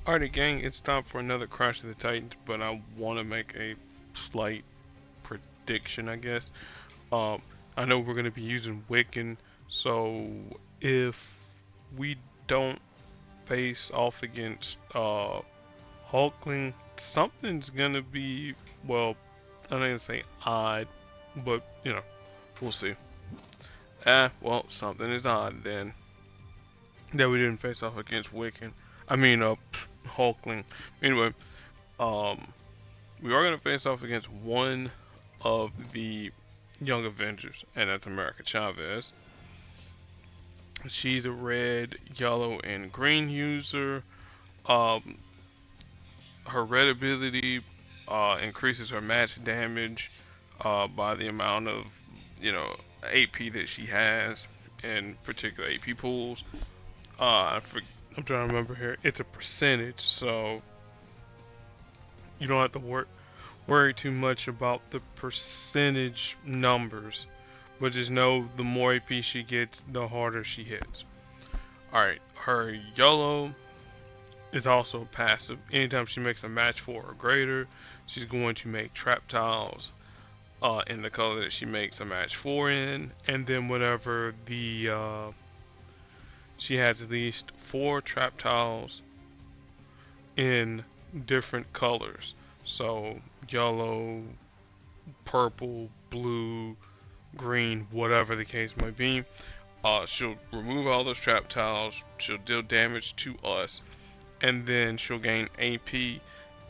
Alrighty, gang, it's time for another Crash of the Titans, but I want to make a slight prediction, I guess. Um, I know we're going to be using Wiccan, so if we don't face off against Hulkling, something's going to be, well, I'm not going to say odd, but, we'll see. Well, something is odd then that we didn't face off against Wiccan. I mean, Hulkling. Anyway, um, we are going to face off against one of the young Avengers, and that's America Chavez. She's a red, yellow, and green user. Um, Her red ability increases her match damage by the amount of, AP that she has in particular AP pools. I'm trying to remember here. It's a percentage, so you don't have to worry too much about the percentage numbers, but just know the more AP she gets, the harder she hits. Alright, her yellow is also passive. Anytime she makes a match 4 or greater, she's going to make trap tiles in the color that she makes a match 4 in, and then whenever she has at least 4 trap tiles in different colors. So yellow, purple, blue, green, whatever the case may be. She'll remove all those trap tiles. She'll deal damage to us, and then she'll gain AP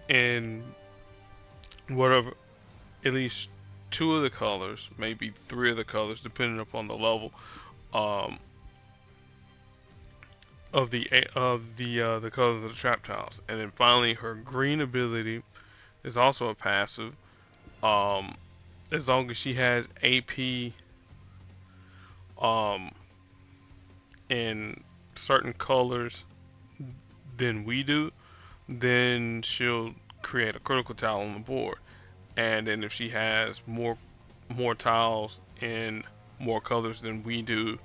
in whatever, at least 2 of the colors, maybe 3 of the colors, depending upon the level um, of the colors of the trap tiles. And then finally, her green ability is also a passive. Um, as long as she has AP um, in certain colors than we do, then she'll create a critical tile on the board. And then if she has more tiles in more colors than we do,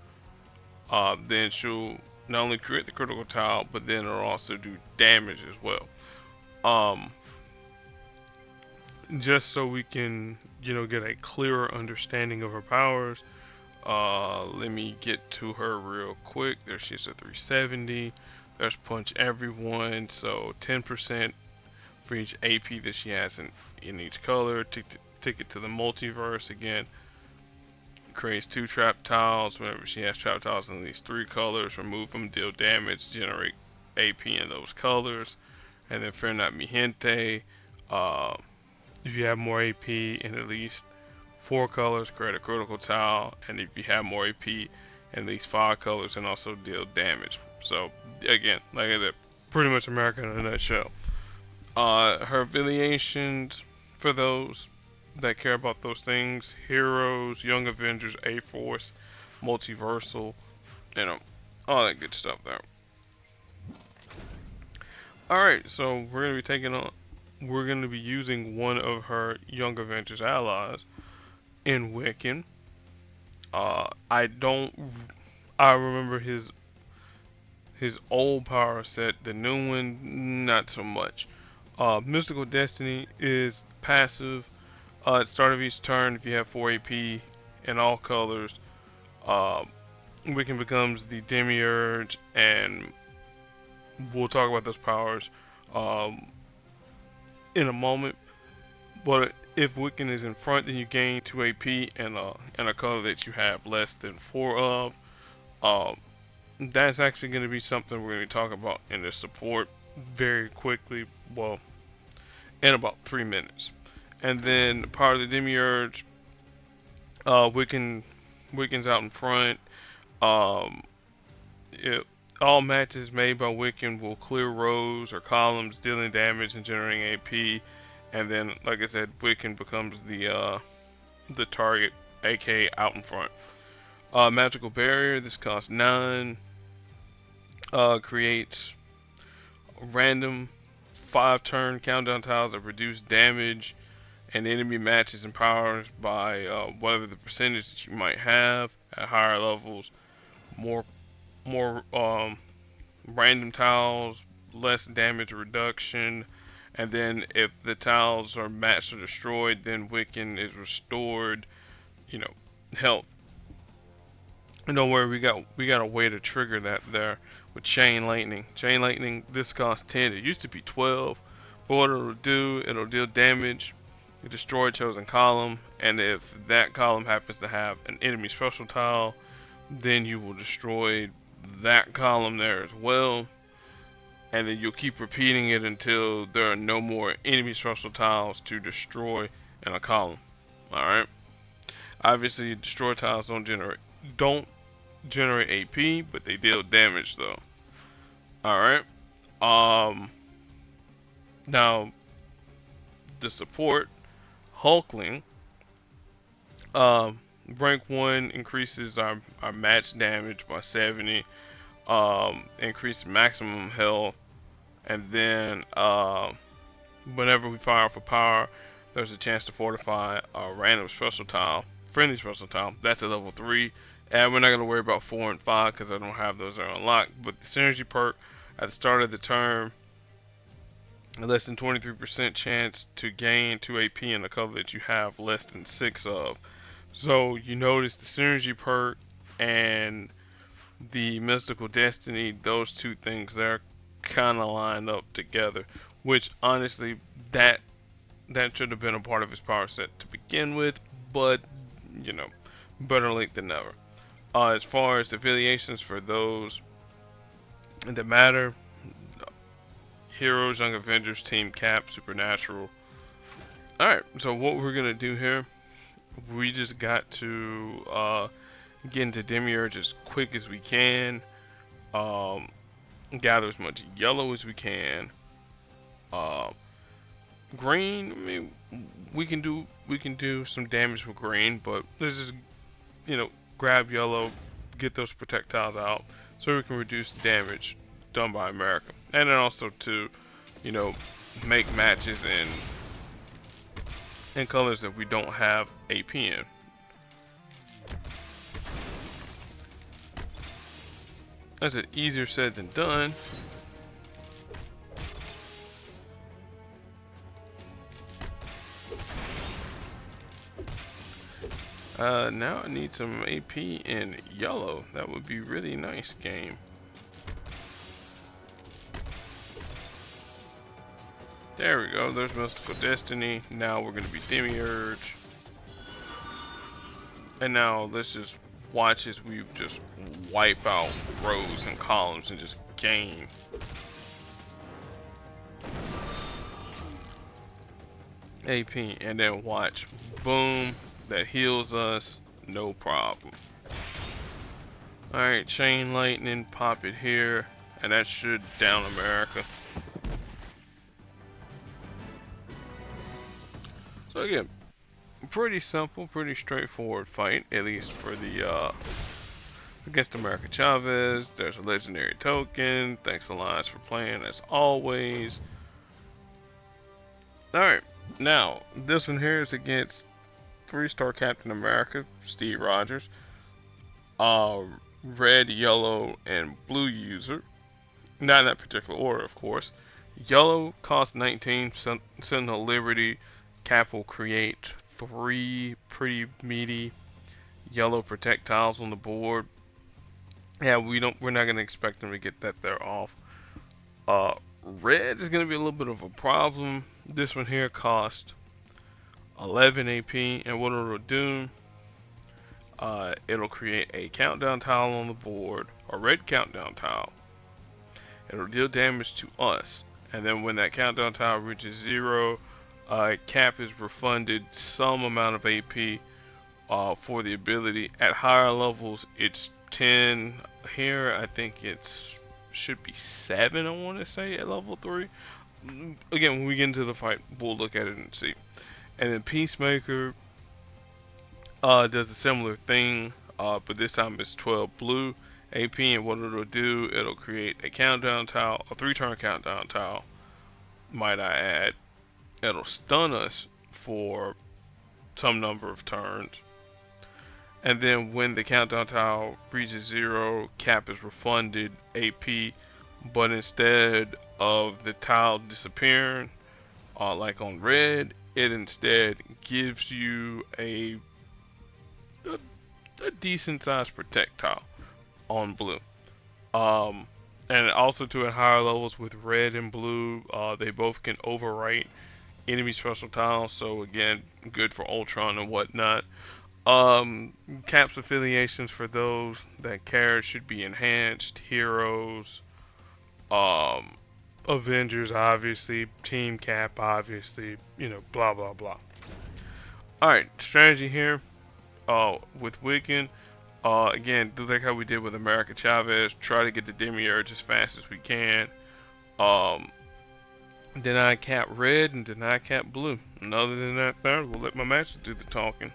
then she'll not only create the critical tile, but then it'll also do damage as well. Um, just so we can, get a clearer understanding of her powers. Let me get to her real quick. There she's a 370. There's punch everyone, so 10% for each AP that she has in each color. Take it to the multiverse again. Creates 2 trap tiles. Whenever she has trap tiles in at least 3 colors, remove them, deal damage, generate AP in those colors. And then Fear Not Mi Gente. Uh, if you have more AP in at least 4 colors, create a critical tile. And if you have more AP in at least 5 colors, and also deal damage. So again, like I said, pretty much America in a nutshell. Her affiliations, for those that care about those things: Heroes, Young Avengers, A-Force, Multiversal, all that good stuff there. Alright, so we're gonna be using one of her Young Avengers allies in Wiccan. I don't, I remember his old power set. The new one, not so much. Mystical Destiny is passive. At the start of each turn, if you have 4 AP in all colors, Wiccan becomes the Demiurge, and we'll talk about those powers um, in a moment. But if Wiccan is in front, then you gain 2 AP and a color that you have less than 4 of. Um, that's actually going to be something we're going to talk about in the support very quickly. Well, in about 3 minutes. And then part of the Demiurge, Wiccan's out in front. Um, it, all matches made by Wiccan will clear rows or columns, dealing damage and generating AP. And then, like I said, Wiccan becomes the target, aka out in front. Magical Barrier. This costs 9. Creates random 5-turn countdown tiles that reduce damage and enemy matches and powers by whatever the percentage that you might have at higher levels. More random tiles, less damage reduction. And then if the tiles are matched or destroyed, then Wiccan is restored, you know, health. And don't worry, we got a way to trigger that there with Chain Lightning. Chain Lightning, this costs 10. It used to be 12. But what it'll do, it'll deal damage, you destroy a chosen column, and if that column happens to have an enemy special tile, then you will destroy that column there as well. And then you'll keep repeating it until there are no more enemy special tiles to destroy in a column. Alright. Obviously destroy tiles don't generate AP, but they deal damage though. Alright. Now the support, Hulkling, rank 1 increases our match damage by 70, increase maximum health, and then whenever we fire for power, there's a chance to fortify a random special tile, friendly special tile. That's a level 3, and we're not going to worry about 4 and 5 because I don't have those are unlocked. But the synergy perk at the start of the turn, a less than 23% chance to gain 2 AP in a color that you have less than 6 of. So you notice the synergy perk and the mystical destiny, those two things there kind of line up together, which honestly that should have been a part of his power set to begin with, but you know, better late than never. As far as affiliations for those that matter, Heroes, Young Avengers, Team Cap, Supernatural. Alright, so what we're gonna do here, we just got to get into Demiurge as quick as we can, gather as much yellow as we can. Green, I mean, we can do some damage with green, but let's just, you know, grab yellow, get those projectiles out so we can reduce damage done by America. And then also to, you know, make matches in colors that we don't have AP in. That's it, easier said than done. Now I need some AP in yellow. That would be really nice, game. There we go, there's Mystical Destiny. Now we're gonna be Demiurge. And now let's just watch as we just wipe out rows and columns and just gain. AP, and then watch, boom, that heals us, no problem. Alright, Chain Lightning, pop it here, and that should down America. So again, pretty simple, pretty straightforward fight, at least for the against America Chavez. There's a legendary token. Thanks Alliance for playing as always. Alright, now this one here is against 3-star Captain America, Steve Rogers. Red, yellow, and blue user. Not in that particular order, of course. Yellow costs 19, Sentinel Liberty. Cap will create 3 pretty meaty yellow projectiles on the board. Yeah, we're not gonna expect them to get that there off. Red is gonna be a little bit of a problem. This one here costs 11 AP, and what it'll do, it'll create a countdown tile on the board, a red countdown tile. It'll deal damage to us, and then when that countdown tile reaches 0, Cap is refunded some amount of AP for the ability. At higher levels, it's 10. Here, I think should be 7. I want to say at level 3. Again, when we get into the fight, we'll look at it and see. And then Peacemaker does a similar thing, but this time it's 12 blue AP, and what it'll do, it'll create a countdown tile, a 3-turn countdown tile, might I add. It'll stun us for some number of turns, and then when the countdown tile reaches 0, Cap is refunded AP, but instead of the tile disappearing, like on red, it instead gives you a, a decent sized protect tile on blue. Um, and also to at higher levels with red and blue, they both can overwrite enemy special tiles. So again, good for Ultron and whatnot. Caps affiliations for those that care should be enhanced. Heroes, um, Avengers, obviously, Team Cap, obviously, blah blah blah. All right, strategy here. With Wiccan, again, do like how we did with America Chavez. Try to get the Demiurge as fast as we can. Um, deny Cap red and deny Cap blue. And other than that, there, we'll let my master do the talking.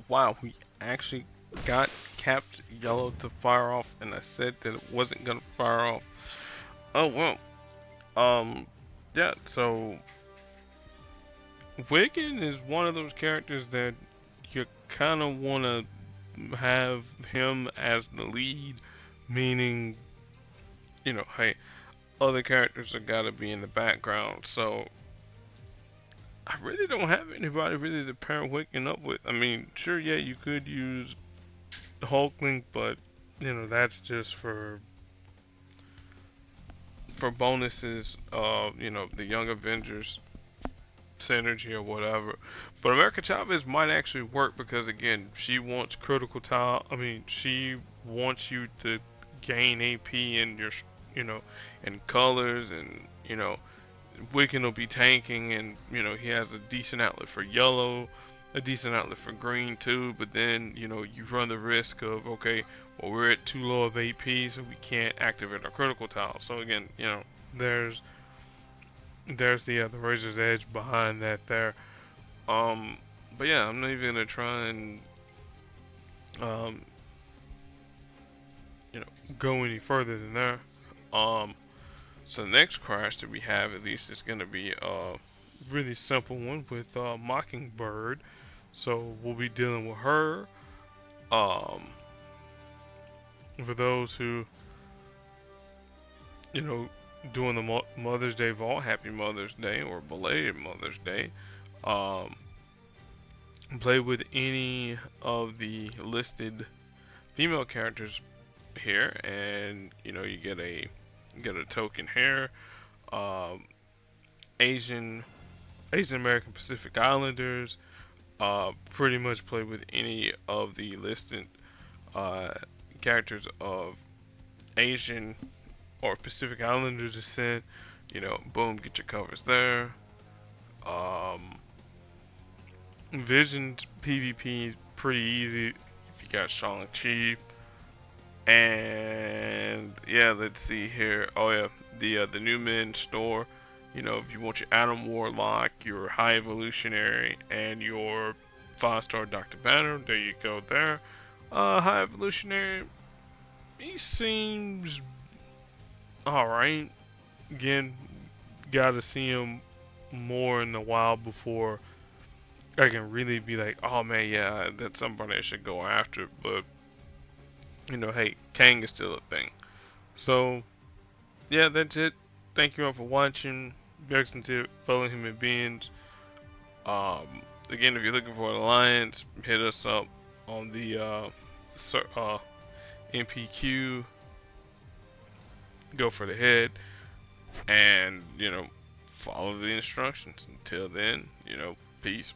Wow, we actually got Capped Yellow to fire off, and I said that it wasn't gonna fire off. Oh well. Um, yeah. So Wiccan is one of those characters that you kind of want to have him as the lead, meaning, hey, other characters have got to be in the background. So I really don't have anybody really to pair Wiccan up with. I mean, sure, yeah, you could use Hulkling, but that's just for bonuses. The Young Avengers synergy or whatever. But America Chavez might actually work because again, she wants critical tile. I mean, she wants you to gain AP in your, you know, in colors, and Wiccan will be tanking, and he has a decent outlet for yellow, a decent outlet for green too. But then you run the risk of, okay, well, we're at too low of AP, so we can't activate our critical tile. So again, there's the razor's edge behind that there. Um, but yeah, I'm not even gonna try and um, you know, go any further than there. Um, so the next crash that we have, at least, is gonna be a really simple one with Mockingbird. So we'll be dealing with her. Um, for those who you know doing the Mother's Day vault. Happy Mother's Day or belated Mother's Day. Um, play with any of the listed female characters here, and you get a token here. Um, Asian Asian American Pacific Islanders. Pretty much play with any of the listed uh, characters of Asian or Pacific Islander descent. Boom, get your covers there. Um, Vision's PvP is pretty easy if you got Shang-Chi. And yeah, let's see here. Oh yeah, the new men store. If you want your Atom Warlock, your High Evolutionary, and your 5-star Dr. Banner, there you go there. High Evolutionary, he seems alright. Again, gotta see him more in the wild before I can really be like, oh man, yeah, that's somebody I should go after. But hey, Kang is still a thing. So yeah, that's it. Thank you all for watching. Very sincere fellow human beings. Um, Again, if you're looking for an alliance, hit us up on the NPQ. Go for the head, and follow the instructions. Until then, peace.